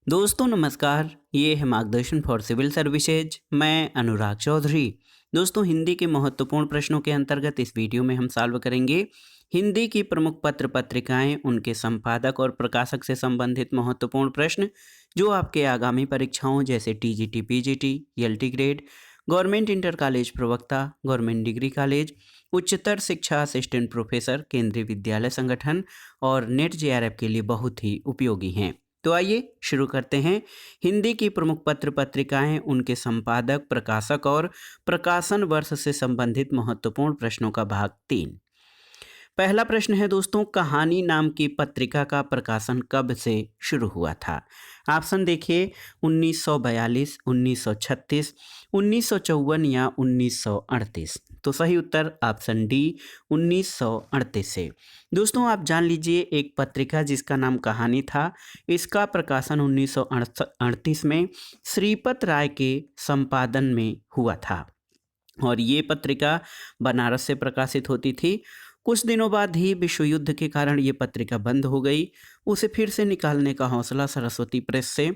दोस्तों नमस्कार, ये है मार्गदर्शन फॉर सिविल सर्विसेज। मैं अनुराग चौधरी। दोस्तों हिंदी के महत्वपूर्ण प्रश्नों के अंतर्गत इस वीडियो में हम सॉल्व करेंगे हिंदी की प्रमुख पत्र पत्रिकाएं, उनके संपादक और प्रकाशक से संबंधित महत्वपूर्ण प्रश्न जो आपके आगामी परीक्षाओं जैसे TGT, PGT, LT grade, government inter college प्रवक्ता, गवर्नमेंट डिग्री कॉलेज, उच्चतर शिक्षा असिस्टेंट प्रोफेसर, केंद्रीय विद्यालय संगठन और नेट जेआरएफ के लिए बहुत ही उपयोगी हैं। तो आइए शुरू करते हैं। हिंदी की प्रमुख पत्र पत्रिकाएं, उनके संपादक, प्रकाशक और प्रकाशन वर्ष से संबंधित महत्वपूर्ण प्रश्नों का भाग 3। पहला प्रश्न है दोस्तों, कहानी नाम की पत्रिका का प्रकाशन कब से शुरू हुआ था? ऑप्शन देखिए, 1942, 1936, 1954 या 1938। तो सही उत्तर ऑप्शन डी 1938 से। दोस्तों आप जान लीजिए, एक पत्रिका जिसका नाम कहानी था, इसका प्रकाशन 1938 में श्रीपत राय के संपादन में हुआ था और ये पत्रिका बनारस से प्रकाशित होती थी। कुछ दिनों बाद ही विश्व युद्ध के कारण ये पत्रिका बंद हो गई। उसे फिर से निकालने का हौसला सरस्वती प्रेस से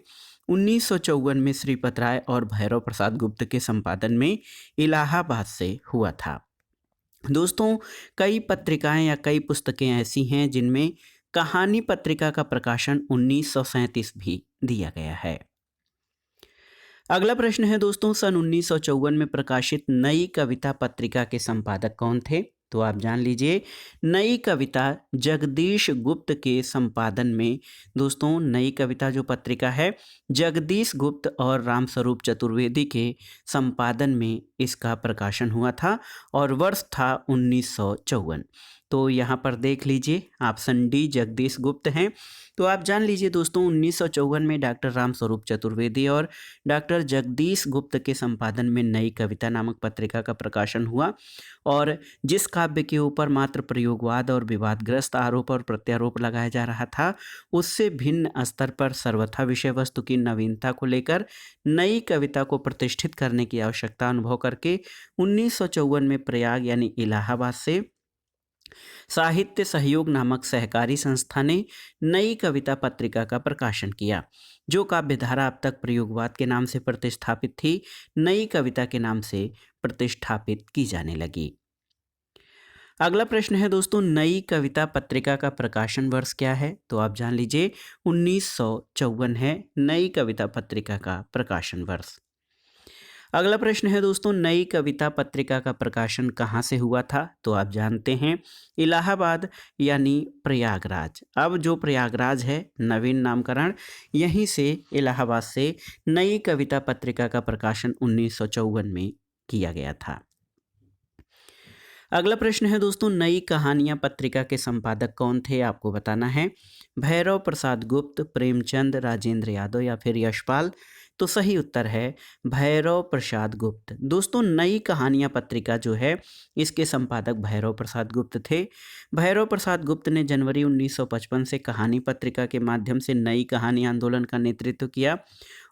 1954 में श्रीपत राय और भैरव प्रसाद गुप्त के संपादन में इलाहाबाद से हुआ था। दोस्तों कई पत्रिकाएं या कई पुस्तकें ऐसी हैं जिनमें कहानी पत्रिका का प्रकाशन 1937 भी दिया गया है। अगला प्रश्न है दोस्तों, सन 1954 में प्रकाशित नई कविता पत्रिका के संपादक कौन थे? तो आप जान लीजिए, नई कविता जगदीश गुप्त के संपादन में। दोस्तों नई कविता जो पत्रिका है, जगदीश गुप्त और रामस्वरूप चतुर्वेदी के संपादन में इसका प्रकाशन हुआ था और वर्ष था 1954। तो यहाँ पर देख लीजिए, ऑप्शन डी जगदीश गुप्त हैं। तो आप जान लीजिए दोस्तों, 1954 में डॉक्टर रामस्वरूप चतुर्वेदी और डॉक्टर जगदीश गुप्त के संपादन में नई कविता नामक पत्रिका का प्रकाशन हुआ और जिस काव्य के ऊपर मात्र प्रयोगवाद और विवादग्रस्त आरोप और प्रत्यारोप लगाया जा रहा था, उससे भिन्न स्तर पर सर्वथा विषय वस्तु की नवीनता को लेकर नई कविता को प्रतिष्ठित करने की आवश्यकता अनुभव करके 1954 में प्रयाग यानी इलाहाबाद से साहित्य सहयोग नामक सहकारी संस्था ने नई कविता पत्रिका का प्रकाशन किया। जो काव्यधारा अब तक प्रयोगवाद के नाम से प्रतिष्ठापित थी, नई कविता के नाम से प्रतिष्ठापित की जाने लगी। अगला प्रश्न है दोस्तों, नई कविता पत्रिका का प्रकाशन वर्ष क्या है? तो आप जान लीजिए, 1954 है नई कविता पत्रिका का प्रकाशन वर्ष। अगला प्रश्न है दोस्तों, नई कविता पत्रिका का प्रकाशन कहाँ से हुआ था? तो आप जानते हैं, इलाहाबाद यानी प्रयागराज। अब जो प्रयागराज है, नवीन नामकरण, यहीं से इलाहाबाद से नई कविता पत्रिका का प्रकाशन 1954 में किया गया था। अगला प्रश्न है दोस्तों, नई कहानियां पत्रिका के संपादक कौन थे? आपको बताना है। भैरव प्रसाद गुप्त, प्रेमचंद, राजेंद्र यादव या फिर यशपाल? तो सही उत्तर है भैरव प्रसाद गुप्त। दोस्तों नई कहानियां पत्रिका जो है, इसके संपादक भैरव प्रसाद गुप्त थे। भैरव प्रसाद गुप्त ने जनवरी 1955 से कहानी पत्रिका के माध्यम से नई कहानी आंदोलन का नेतृत्व किया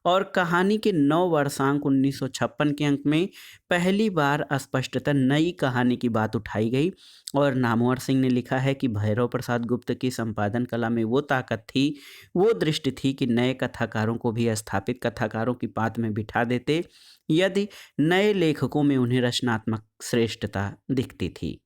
और कहानी के 9 वर्षांक 1956 के अंक में पहली बार स्पष्टतः नई कहानी की बात उठाई गई और नामवर सिंह ने लिखा है कि भैरव प्रसाद गुप्त की संपादन कला में वो ताकत थी, वो दृष्टि थी कि नए कथाकारों को भी स्थापित कथाकारों की पात में बिठा देते यदि नए लेखकों में उन्हें रचनात्मक श्रेष्ठता दिखती थी।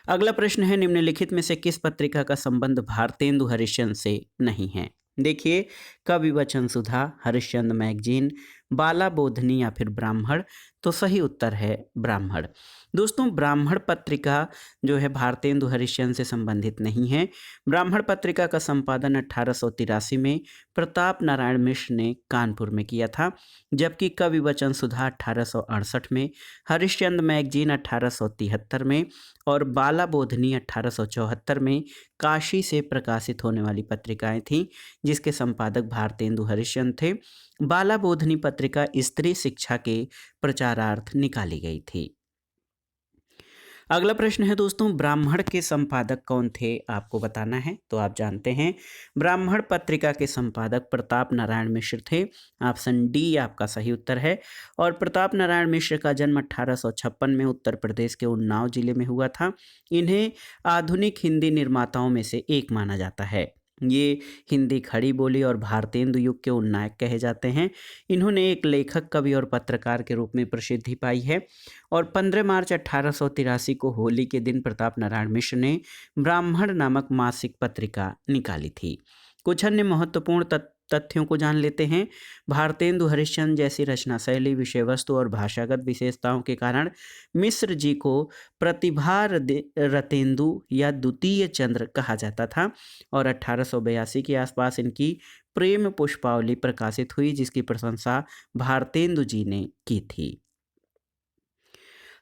अगला प्रश्न है, निम्नलिखित में से किस पत्रिका का संबंध भारतेंदु हरिश्चंद्र से नहीं है? देखिए, कवि वचन सुधा, हरिश्चंद्र मैगजीन, बाला बोधनी या फिर ब्राह्मण? तो सही उत्तर है ब्राह्मण। दोस्तों ब्राह्मण पत्रिका जो है भारतेंदु हरिश्चंद्र से संबंधित नहीं है। ब्राह्मण पत्रिका का संपादन 1883 में प्रताप नारायण मिश्र ने कानपुर में किया था, जबकि कवि वचन सुधा 1868 में, हरिश्चंद्र मैगजीन 1873 में और बाला बोधनी 1874 में काशी से प्रकाशित होने वाली पत्रिकाएं थीं, जिसके संपादक भारतेंदु हरिश्चंद्र थे। बाला बोधनी पत्रिका स्त्री शिक्षा के प्रचारार्थ निकाली गई थी। अगला प्रश्न है दोस्तों, ब्राह्मण के संपादक कौन थे? आपको बताना है। तो आप जानते हैं, ब्राह्मण पत्रिका के संपादक प्रताप नारायण मिश्र थे। ऑप्शन डी आपका सही उत्तर है। और प्रताप नारायण मिश्र का जन्म 1856 में उत्तर प्रदेश के उन्नाव जिले में हुआ था। इन्हें आधुनिक हिंदी निर्माताओं में से एक माना जाता है। ये हिंदी खड़ी बोली और भारतेंदु युग के उन्नायक कहे जाते हैं। इन्होंने एक लेखक, कवि और पत्रकार के रूप में प्रसिद्धि पाई है। और 15 मार्च 1883 को होली के दिन प्रताप नारायण मिश्र ने ब्राह्मण नामक मासिक पत्रिका निकाली थी। कुछ अन्य महत्वपूर्ण तथ्यों को जान लेते हैं। भारतेंदु हरिश्चंद्र जैसी रचना शैली, विषय वस्तु और भाषागत विशेषताओं के कारण मिश्र जी को प्रतिभा रतेंदु या द्वितीय चंद्र कहा जाता था। और 1882 के आसपास इनकी प्रेम पुष्पावली प्रकाशित हुई, जिसकी प्रशंसा भारतेंदु जी ने की थी।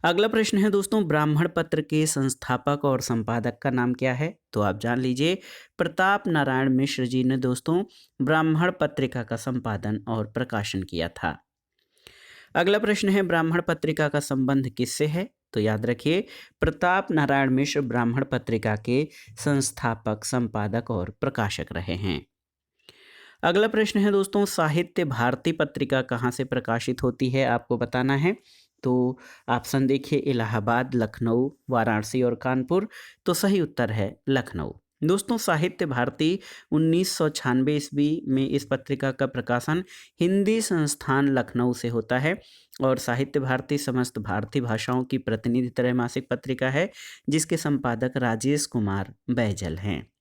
अगला प्रश्न है दोस्तों, ब्राह्मण पत्र के संस्थापक और संपादक का नाम क्या है? तो आप जान लीजिए, प्रताप नारायण मिश्र जी ने दोस्तों ब्राह्मण पत्रिका का संपादन और प्रकाशन किया था। अगला प्रश्न है, ब्राह्मण पत्रिका का संबंध किससे है? तो याद रखिए, प्रताप नारायण मिश्र ब्राह्मण पत्रिका के संस्थापक, संपादक और प्रकाशक रहे हैं। अगला प्रश्न है दोस्तों, साहित्य भारती पत्रिका कहाँ से प्रकाशित होती है? आपको बताना है। तो ऑप्शन देखिए, इलाहाबाद, लखनऊ, वाराणसी और कानपुर। तो सही उत्तर है लखनऊ। दोस्तों, साहित्य भारती 1996 ईस्वी में इस पत्रिका का प्रकाशन हिंदी संस्थान लखनऊ से होता है। और साहित्य भारती समस्त भारतीय भाषाओं की प्रतिनिधि त्रैमासिक पत्रिका है, जिसके संपादक राजेश कुमार बैजल हैं।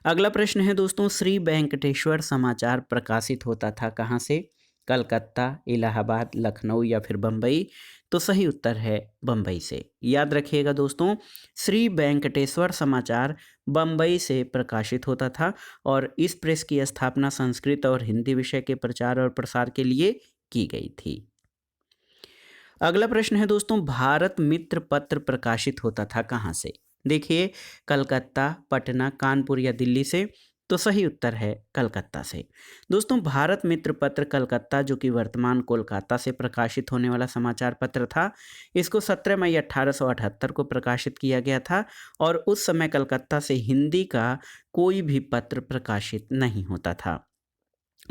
अगला प्रश्न है दोस्तों, श्री वेंकटेश्वर समाचार प्रकाशित होता था कहाँ से? कलकत्ता, इलाहाबाद, लखनऊ या फिर बम्बई। तो सही उत्तर है बम्बई से। याद रखिएगा दोस्तों, श्री वेंकटेश्वर समाचार बम्बई से प्रकाशित होता था और इस प्रेस की स्थापना संस्कृत और हिंदी विषय के प्रचार और प्रसार के लिए की गई थी। अगला प्रश्न है दोस्तों, भारत मित्र पत्र प्रकाशित होता था कहाँ से? देखिए, कलकत्ता, पटना, कानपुर या दिल्ली से। तो सही उत्तर है कलकत्ता से। दोस्तों, भारत मित्र पत्र कलकत्ता, जो कि वर्तमान कोलकाता से प्रकाशित होने वाला समाचार पत्र था, इसको 17 मई 1878 को प्रकाशित किया गया था। और उस समय कलकत्ता से हिंदी का कोई भी पत्र प्रकाशित नहीं होता था।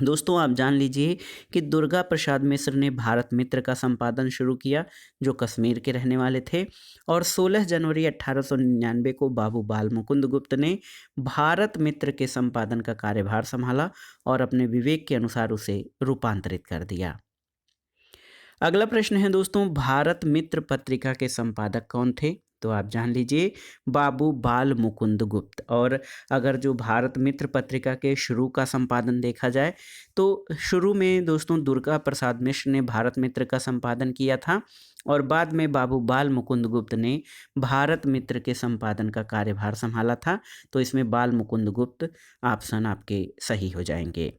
दोस्तों, आप जान लीजिए कि दुर्गा प्रसाद मिश्र ने भारत मित्र का संपादन शुरू किया, जो कश्मीर के रहने वाले थे। और 16 जनवरी 1899 को बाबू बाल मुकुंद गुप्त ने भारत मित्र के संपादन का कार्यभार संभाला और अपने विवेक के अनुसार उसे रूपांतरित कर दिया। अगला प्रश्न है दोस्तों, भारत मित्र पत्रिका के संपादक कौन थे? तो आप जान लीजिए, बाबू बाल मुकुंद गुप्त। और अगर जो भारत मित्र पत्रिका के शुरू का संपादन देखा जाए, तो शुरू में दोस्तों दुर्गा प्रसाद मिश्र ने भारत मित्र का संपादन किया था और बाद में बाबू बाल मुकुंद गुप्त ने भारत मित्र के संपादन का कार्यभार संभाला था। तो इसमें बाल मुकुंद गुप्त ऑप्शन आपके सही हो जाएंगे।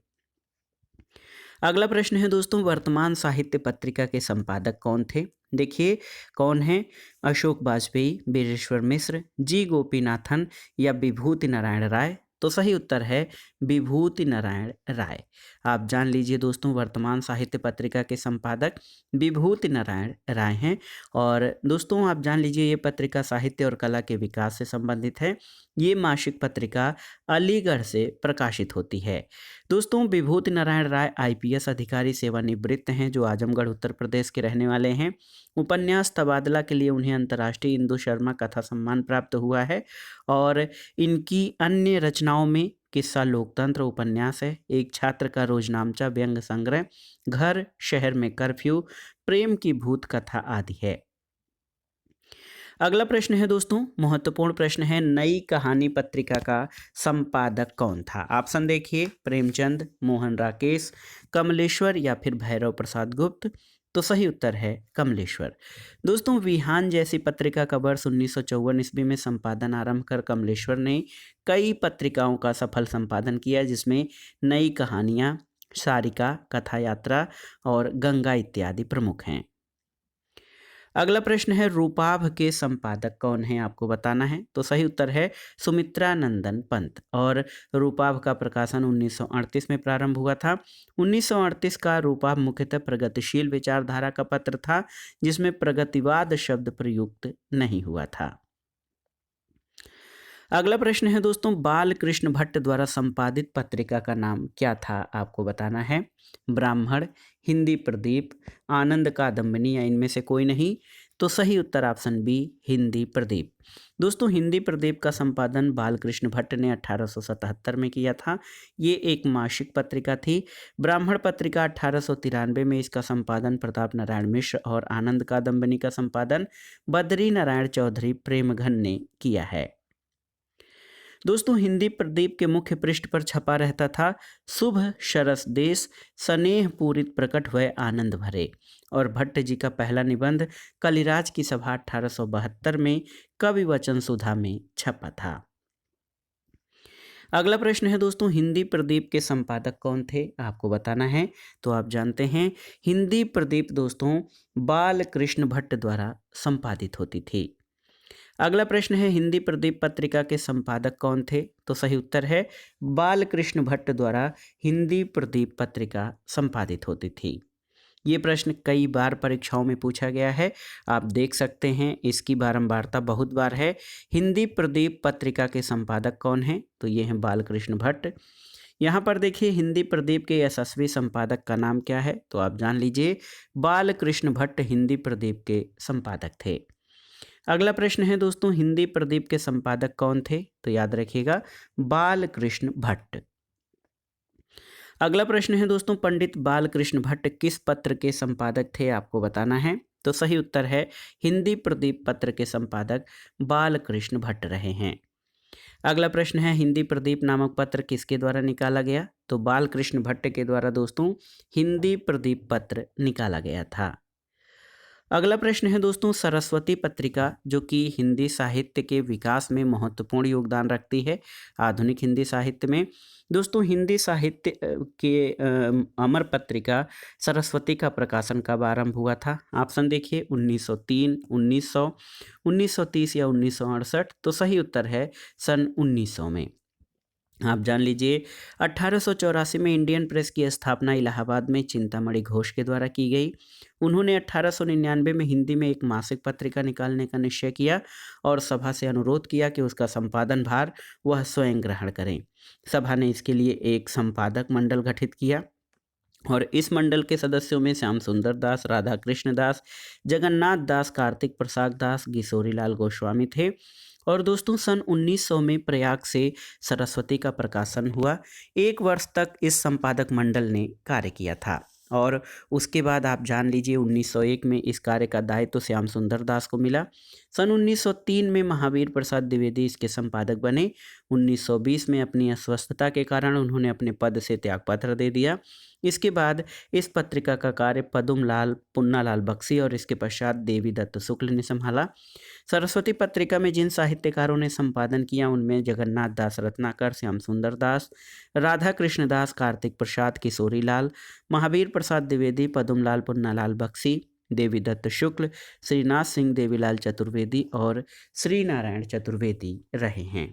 अगला प्रश्न है दोस्तों, वर्तमान साहित्य पत्रिका के संपादक कौन थे? देखिए, कौन है? अशोक वाजपेयी, वीरेश्वर मिश्र, जी गोपीनाथन या विभूति नारायण राय। तो सही उत्तर है विभूति नारायण राय। आप जान लीजिए दोस्तों, वर्तमान साहित्य पत्रिका के संपादक विभूति नारायण राय हैं। और दोस्तों, आप जान लीजिए, ये पत्रिका साहित्य और कला के विकास से संबंधित है। ये मासिक पत्रिका अलीगढ़ से प्रकाशित होती है। दोस्तों, विभूति नारायण राय आईपीएस अधिकारी सेवानिवृत्त हैं, जो आजमगढ़ उत्तर प्रदेश के रहने वाले हैं। उपन्यास तबादला के लिए उन्हें अंतर्राष्ट्रीय इंदु शर्मा कथा सम्मान प्राप्त हुआ है। और इनकी अन्य रचनाओं में किस्सा लोकतंत्र उपन्यास है, एक छात्र का रोजनामचा व्यंग संग्रह, घर शहर में कर्फ्यू, प्रेम की भूत कथा आदि है। अगला प्रश्न है दोस्तों, महत्वपूर्ण प्रश्न है, नई कहानी पत्रिका का संपादक कौन था? ऑप्शन देखिए, प्रेमचंद, मोहन राकेश, कमलेश्वर या फिर भैरव प्रसाद गुप्त। तो सही उत्तर है कमलेश्वर। दोस्तों, विहान जैसी पत्रिका का वर्ष 1954 ईस्वी में संपादन आरंभ कर कमलेश्वर ने कई पत्रिकाओं का सफल संपादन किया, जिसमें नई कहानियाँ, सारिका, कथा यात्रा और गंगा इत्यादि प्रमुख हैं। अगला प्रश्न है, रूपाभ के संपादक कौन है? आपको बताना है। तो सही उत्तर है सुमित्रा नंदन पंत। और रूपाभ का प्रकाशन 1938 में प्रारंभ हुआ था। 1938 का रूपाभ मुख्यतः प्रगतिशील विचारधारा का पत्र था, जिसमें प्रगतिवाद शब्द प्रयुक्त नहीं हुआ था। अगला प्रश्न है दोस्तों, बाल कृष्ण भट्ट द्वारा संपादित पत्रिका का नाम क्या था? आपको बताना है। ब्राह्मण, हिंदी प्रदीप, आनंद कादम्बिनी या इनमें से कोई नहीं। तो सही उत्तर ऑप्शन बी हिंदी प्रदीप। दोस्तों हिंदी प्रदीप का संपादन बालकृष्ण भट्ट ने 1877 में किया था। ये एक मासिक पत्रिका थी। ब्राह्मण पत्रिका 1893 में इसका संपादन प्रताप नारायण मिश्र और आनंद कादम्बनी का संपादन बद्री नारायण चौधरी प्रेमघन ने किया है। दोस्तों हिंदी प्रदीप के मुख्य पृष्ठ पर छपा रहता था शुभ शरस देश स्नेह पूरित प्रकट हुए आनंद भरे। और भट्ट जी का पहला निबंध कलिराज की सभा 1872 में कवि वचन सुधा में छपा था। अगला प्रश्न है दोस्तों हिंदी प्रदीप के संपादक कौन थे, आपको बताना है। तो आप जानते हैं हिंदी प्रदीप दोस्तों बालकृष्ण भट्ट द्वारा संपादित होती थी। अगला प्रश्न है हिंदी प्रदीप पत्रिका के संपादक कौन थे, तो सही उत्तर है बालकृष्ण भट्ट द्वारा हिंदी प्रदीप पत्रिका संपादित होती थी। ये प्रश्न कई बार परीक्षाओं में पूछा गया है, आप देख सकते हैं इसकी बारंबारता बहुत बार है। हिंदी प्रदीप पत्रिका के संपादक कौन हैं, तो ये हैं बालकृष्ण भट्ट। यहाँ पर देखिए हिंदी प्रदीप के यशस्वी संपादक का नाम क्या है, तो आप जान लीजिए बालकृष्ण भट्ट हिंदी प्रदीप के संपादक थे। अगला प्रश्न है दोस्तों हिंदी प्रदीप के संपादक कौन थे, तो याद रखिएगा बालकृष्ण भट्ट। अगला प्रश्न है दोस्तों पंडित बालकृष्ण भट्ट किस पत्र के संपादक थे, आपको बताना है। तो सही उत्तर है हिंदी प्रदीप पत्र के संपादक बालकृष्ण भट्ट रहे हैं। अगला प्रश्न है हिंदी प्रदीप नामक पत्र किसके द्वारा निकाला गया, तो बालकृष्ण भट्ट के द्वारा दोस्तों हिंदी प्रदीप पत्र निकाला गया था। अगला प्रश्न है दोस्तों सरस्वती पत्रिका जो कि हिंदी साहित्य के विकास में महत्वपूर्ण योगदान रखती है आधुनिक हिंदी साहित्य में। दोस्तों हिंदी साहित्य के अमर पत्रिका सरस्वती का प्रकाशन कब आरंभ हुआ था, ऑप्शन देखिए 1903, 1900, 1930 या 1968। तो सही उत्तर है सन 1900 में। आप जान लीजिए 1884 में इंडियन प्रेस की स्थापना इलाहाबाद में चिंतामणि घोष के द्वारा की गई। उन्होंने 1899 में हिंदी में एक मासिक पत्रिका निकालने का निश्चय किया और सभा से अनुरोध किया कि उसका संपादन भार वह स्वयं ग्रहण करें। सभा ने इसके लिए एक संपादक मंडल गठित किया और इस मंडल के सदस्यों में श्याम सुंदर दास, राधा कृष्ण दास, जगन्नाथ दास, कार्तिक प्रसाद दास, किशोरीलाल गोस्वामी थे। और दोस्तों सन 1900 में प्रयाग से सरस्वती का प्रकाशन हुआ। 1 वर्ष तक इस संपादक मंडल ने कार्य किया था और उसके बाद आप जान लीजिए 1901 में इस कार्य का दायित्व तो श्याम सुंदर दास को मिला। सन 1903 में महावीर प्रसाद द्विवेदी इसके संपादक बने। 1920 में अपनी अस्वस्थता के कारण उन्होंने अपने पद से त्यागपत्र दे दिया। इसके बाद इस पत्रिका का कार्य पदुमलाल पुन्नालाल बख्शी और इसके पश्चात देवी दत्त शुक्ल ने संभाला। सरस्वती पत्रिका में जिन साहित्यकारों ने संपादन किया उनमें जगन्नाथ दास रत्नाकर, श्याम सुंदर दास, राधा कृष्ण दास, कार्तिक प्रसाद, किशोरीलाल, महावीर प्रसाद द्विवेदी, पदुमलाल पुन्नालाल बख्शी, देवी दत्त शुक्ल, श्रीनाथ सिंह देवीलाल चतुर्वेदी और श्री नारायण चतुर्वेदी रहे हैं।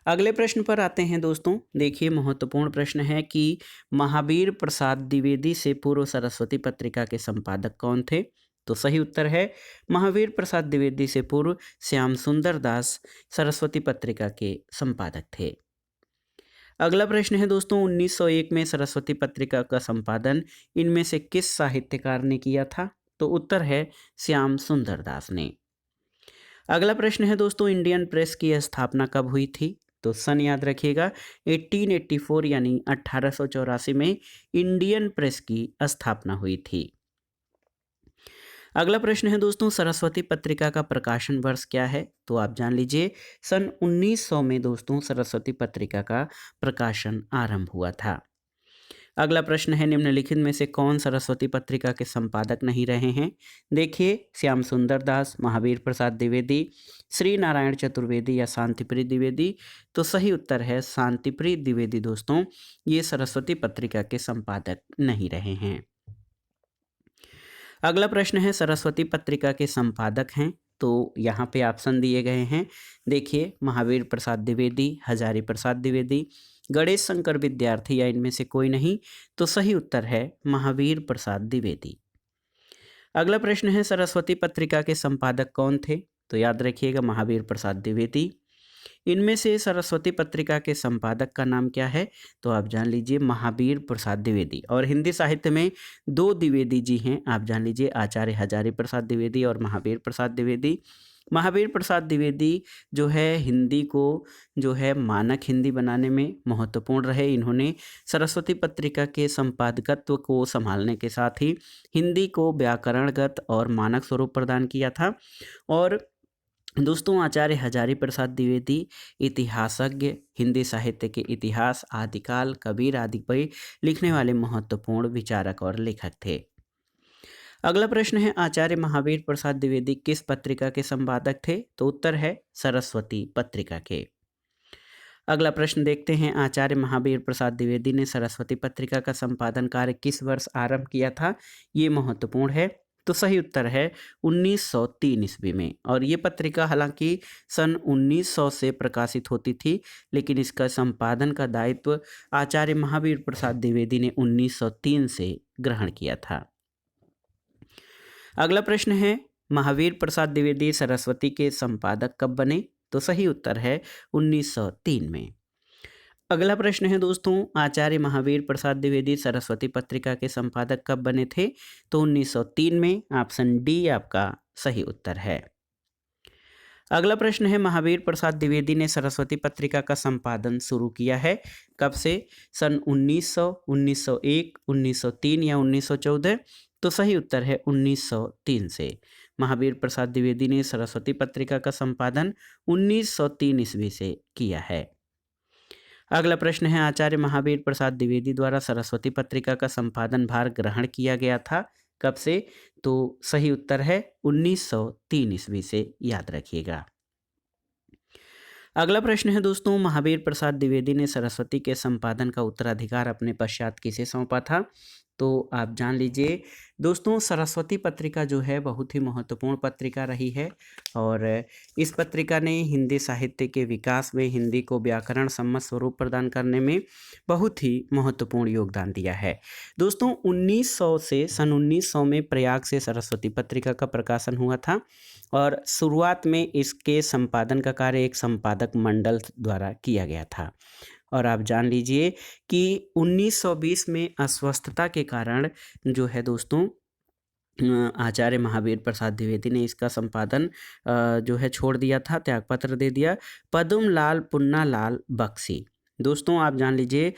अगले प्रश्न पर आते हैं दोस्तों। देखिए महत्वपूर्ण प्रश्न है कि महावीर प्रसाद द्विवेदी से पूर्व सरस्वती पत्रिका के संपादक कौन थे, तो सही उत्तर है महावीर प्रसाद द्विवेदी से पूर्व श्याम सुंदर दास सरस्वती पत्रिका के संपादक थे। अगला प्रश्न है दोस्तों 1901 में सरस्वती पत्रिका का संपादन इनमें से किस साहित्यकार ने किया था, तो उत्तर है श्याम सुंदर दास ने। अगला प्रश्न है दोस्तों इंडियन प्रेस की स्थापना कब हुई थी, तो सन याद रखिएगा 1884 यानी 1884 में इंडियन प्रेस की स्थापना हुई थी। अगला प्रश्न है दोस्तों सरस्वती पत्रिका का प्रकाशन वर्ष क्या है, तो आप जान लीजिए सन 1900 में दोस्तों सरस्वती पत्रिका का प्रकाशन आरंभ हुआ था। अगला प्रश्न है निम्नलिखित में से कौन सरस्वती पत्रिका के संपादक नहीं रहे हैं। देखिए श्याम सुंदर दास, महावीर प्रसाद द्विवेदी, श्री नारायण चतुर्वेदी या शांतिप्रिय द्विवेदी। तो सही उत्तर है शांतिप्रिय द्विवेदी दोस्तों ये सरस्वती पत्रिका के संपादक नहीं रहे हैं। अगला प्रश्न है सरस्वती पत्रिका के संपादक हैं, तो यहाँ पे ऑप्शन दिए गए हैं। देखिए महावीर प्रसाद द्विवेदी, हजारी प्रसाद द्विवेदी, गणेश शंकर विद्यार्थी या इनमें से कोई नहीं। तो सही उत्तर है महावीर प्रसाद द्विवेदी। अगला प्रश्न है सरस्वती पत्रिका के संपादक कौन थे, तो याद रखिएगा महावीर प्रसाद द्विवेदी। इनमें से सरस्वती पत्रिका के संपादक का नाम क्या है? तो आप जान लीजिए महावीर प्रसाद द्विवेदी। और हिंदी साहित्य में दो द्विवेदी जी हैं, आप जान लीजिए आचार्य हजारी प्रसाद द्विवेदी और महावीर प्रसाद द्विवेदी। महावीर प्रसाद द्विवेदी जो है हिंदी को जो है मानक हिंदी बनाने में महत्वपूर्ण रहे। इन्होंने सरस्वती पत्रिका के संपादकत्व को संभालने के साथ ही हिंदी को व्याकरणगत और मानक स्वरूप प्रदान किया था। और दोस्तों आचार्य हजारी प्रसाद द्विवेदी इतिहासज्ञ, हिंदी साहित्य के इतिहास, आदिकाल, कबीर आदि पर लिखने वाले महत्वपूर्ण विचारक और लेखक थे। अगला प्रश्न है आचार्य महावीर प्रसाद द्विवेदी किस पत्रिका के संपादक थे? तो उत्तर है सरस्वती पत्रिका के। अगला प्रश्न देखते हैं आचार्य महावीर प्रसाद द्विवेदी ने सरस्वती पत्रिका का संपादन कार्य किस वर्ष आरंभ किया था? ये महत्वपूर्ण है। तो सही उत्तर है 1903 ईस्वी में। और ये पत्रिका हालांकि सन 1900 से प्रकाशित होती थी, लेकिन इसका संपादन का दायित्व आचार्य महावीर प्रसाद द्विवेदी ने 1903 से ग्रहण किया था। अगला प्रश्न है महावीर प्रसाद द्विवेदी सरस्वती के संपादक कब बने? तो सही उत्तर है 1903 में। अगला प्रश्न है दोस्तों आचार्य महावीर प्रसाद द्विवेदी सरस्वती पत्रिका के संपादक कब बने थे? तो 1903 में। ऑप्शन डी आपका सही उत्तर है। अगला प्रश्न है महावीर प्रसाद द्विवेदी ने सरस्वती पत्रिका का संपादन शुरू किया है कब से? सन 1900, 1901, 1903 या 1914? तो सही उत्तर है 1903 से। महावीर प्रसाद द्विवेदी ने सरस्वती पत्रिका का संपादन 1903 ईस्वी से किया है। अगला प्रश्न है आचार्य महावीर प्रसाद द्विवेदी द्वारा सरस्वती पत्रिका का संपादन भार ग्रहण किया गया था कब से? तो सही उत्तर है 1903 ईस्वी से, याद रखिएगा। अगला प्रश्न है दोस्तों महावीर प्रसाद द्विवेदी ने सरस्वती के संपादन का उत्तराधिकार अपने पश्चात किसे सौंपा था? तो आप जान लीजिए दोस्तों सरस्वती पत्रिका जो है बहुत ही महत्वपूर्ण पत्रिका रही है और इस पत्रिका ने हिंदी साहित्य के विकास में हिंदी को व्याकरण सम्मत स्वरूप प्रदान करने में बहुत ही महत्वपूर्ण योगदान दिया है। दोस्तों 1900 से सन 1900 में प्रयाग से सरस्वती पत्रिका का प्रकाशन हुआ था और शुरुआत में इसके संपादन का कार्य एक संपादक मंडल द्वारा किया गया था। और आप जान लीजिए कि 1920 में अस्वस्थता के कारण जो है दोस्तों आचार्य महावीर प्रसाद द्विवेदी ने इसका संपादन जो है छोड़ दिया था, त्यागपत्र दे दिया। पद्म लाल पुन्ना लाल बख्शी दोस्तों आप जान लीजिए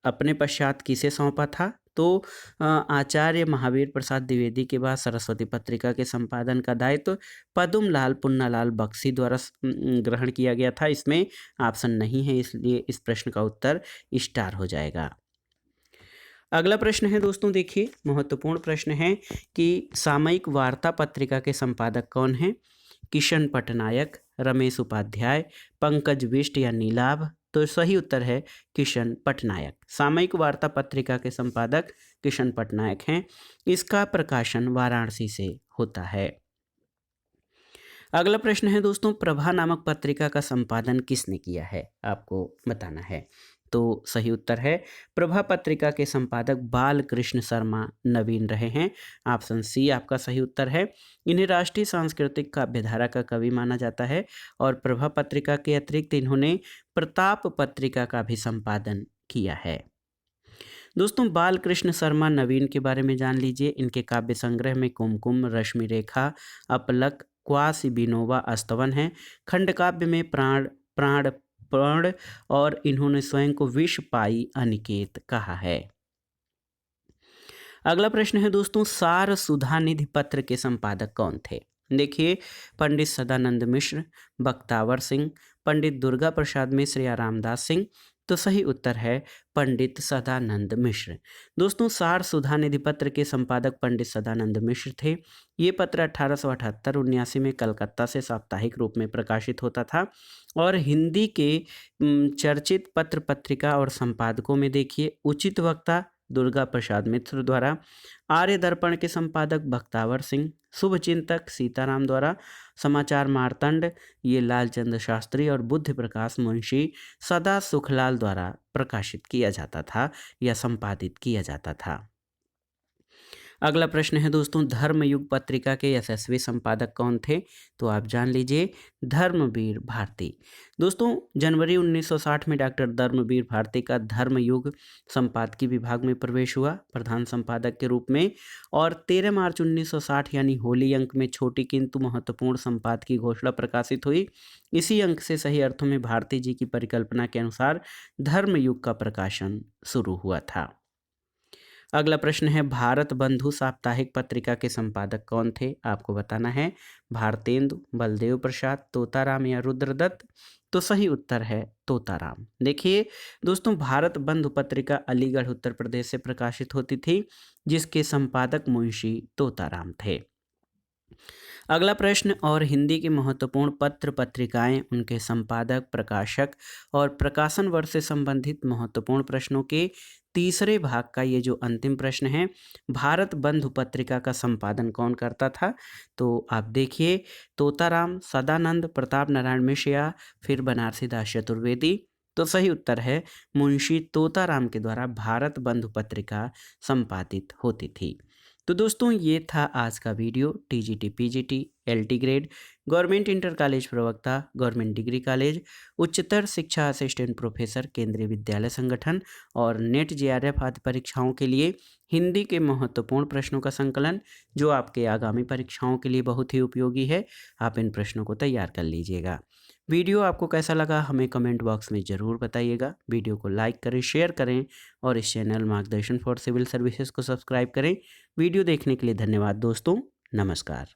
अपने पश्चात किसे सौंपा था? तो आचार्य महावीर प्रसाद द्विवेदी के बाद सरस्वती पत्रिका के संपादन का दायित्व पद्म लाल पुन्ना लाल बख्शी द्वारा ग्रहण किया गया था। इसमें ऑप्शन नहीं है, इसलिए इस प्रश्न का उत्तर स्टार हो जाएगा। अगला प्रश्न है दोस्तों देखिए महत्वपूर्ण प्रश्न है कि सामयिक वार्ता पत्रिका के संपादक कौन हैं? किशन पटनायक, रमेश उपाध्याय, पंकज बिष्ट या नीलाभ? तो सही उत्तर है किशन पटनायक। सामयिक वार्ता पत्रिका के संपादक किशन पटनायक हैं। इसका प्रकाशन वाराणसी से होता है। अगला प्रश्न है दोस्तों प्रभा नामक पत्रिका का संपादन किसने किया है? आपको बताना है। तो सही उत्तर है प्रभा पत्रिका के संपादक बालकृष्ण शर्मा नवीन रहे हैं। ऑप्शन सी आपका सही उत्तर है। इन्हें राष्ट्रीय सांस्कृतिक काव्यधारा का कवि माना जाता है और प्रभा पत्रिका के अतिरिक्त इन्होंने प्रताप पत्रिका का भी संपादन किया है। दोस्तों बालकृष्ण शर्मा नवीन के बारे में जान लीजिए। इनके काव्य संग्रह में कुमकुम, रश्मि रेखा, अपलक, क्वासी बिनोवा अस्तवन है। खंड काव्य में प्राण प्राण प्रण और इन्होंने स्वयं को विष पाई अनिकेत कहा है। अगला प्रश्न है दोस्तों सार सुधा निधि पत्र के संपादक कौन थे? देखिए पंडित सदानंद मिश्र, बख्तावर सिंह, पंडित दुर्गा प्रसाद मिश्र या रामदास सिंह? तो सही उत्तर है पंडित सदानंद मिश्र। दोस्तों सार सुधा निधि पत्र के संपादक पंडित सदानंद मिश्र थे। ये पत्र 1878-79 में कलकत्ता से साप्ताहिक रूप में प्रकाशित होता था और हिंदी के चर्चित पत्र पत्रिका और संपादकों में देखिए उचित वक्ता दुर्गा प्रसाद मिश्र द्वारा, आर्य दर्पण के संपादक बख्तावर सिंह, शुभचिंतक सीताराम द्वारा, समाचार मार्तंड ये लालचंद शास्त्री और बुद्ध प्रकाश मुंशी सदा सुखलाल द्वारा प्रकाशित किया जाता था या संपादित किया जाता था। अगला प्रश्न है दोस्तों, धर्मयुग पत्रिका के यशस्वी संपादक कौन थे? तो आप जान लीजिए, धर्मवीर भारती। दोस्तों जनवरी 1960 में डॉक्टर धर्मवीर भारती का धर्मयुग संपादकीय विभाग में प्रवेश हुआ प्रधान संपादक के रूप में, और 13 मार्च 1960 यानी होली अंक में छोटी किंतु महत्वपूर्ण संपादकीय घोषणा प्रकाशित हुई। इसी अंक से सही अर्थों में भारती जी की परिकल्पना के अनुसार धर्मयुग का प्रकाशन शुरू हुआ था। अगला प्रश्न है, भारत बंधु साप्ताहिक पत्रिका के संपादक कौन थे? आपको बताना है, भारतेंदु, बलदेव प्रसाद, तोताराम या रुद्रदत्त। तो सही उत्तर है तोताराम। देखिए दोस्तों, भारत बंधु पत्रिका अलीगढ़ उत्तर प्रदेश से प्रकाशित होती थी, जिसके संपादक मुंशी तोताराम थे। अगला प्रश्न, और हिंदी के महत्वपूर्ण पत्र पत्रिकाएं, उनके संपादक, प्रकाशक और प्रकाशन वर्ष से संबंधित महत्वपूर्ण प्रश्नों के तीसरे भाग का ये जो अंतिम प्रश्न है, भारत बंधु पत्रिका का संपादन कौन करता था? तो आप देखिए, तोताराम, सदानंद, प्रताप नारायण मिश्र या फिर बनारसी दास चतुर्वेदी। तो सही उत्तर है मुंशी तोताराम के द्वारा भारत बंधु पत्रिका संपादित होती थी। तो दोस्तों ये था आज का video. TGT, PGT, LT grade, government inter college प्रवक्ता, गवर्नमेंट डिग्री कॉलेज, उच्चतर शिक्षा असिस्टेंट प्रोफेसर, केंद्रीय विद्यालय संगठन और नेट जेआरएफ आदि परीक्षाओं के लिए हिंदी के महत्वपूर्ण प्रश्नों का संकलन, जो आपके आगामी परीक्षाओं के लिए बहुत ही उपयोगी है। आप इन प्रश्नों को तैयार कर लीजिएगा। वीडियो आपको कैसा लगा हमें कमेंट बॉक्स में ज़रूर बताइएगा। वीडियो को लाइक करें, शेयर करें और इस चैनल मार्गदर्शन फॉर सिविल सर्विसेज को सब्सक्राइब करें। वीडियो देखने के लिए धन्यवाद दोस्तों। नमस्कार।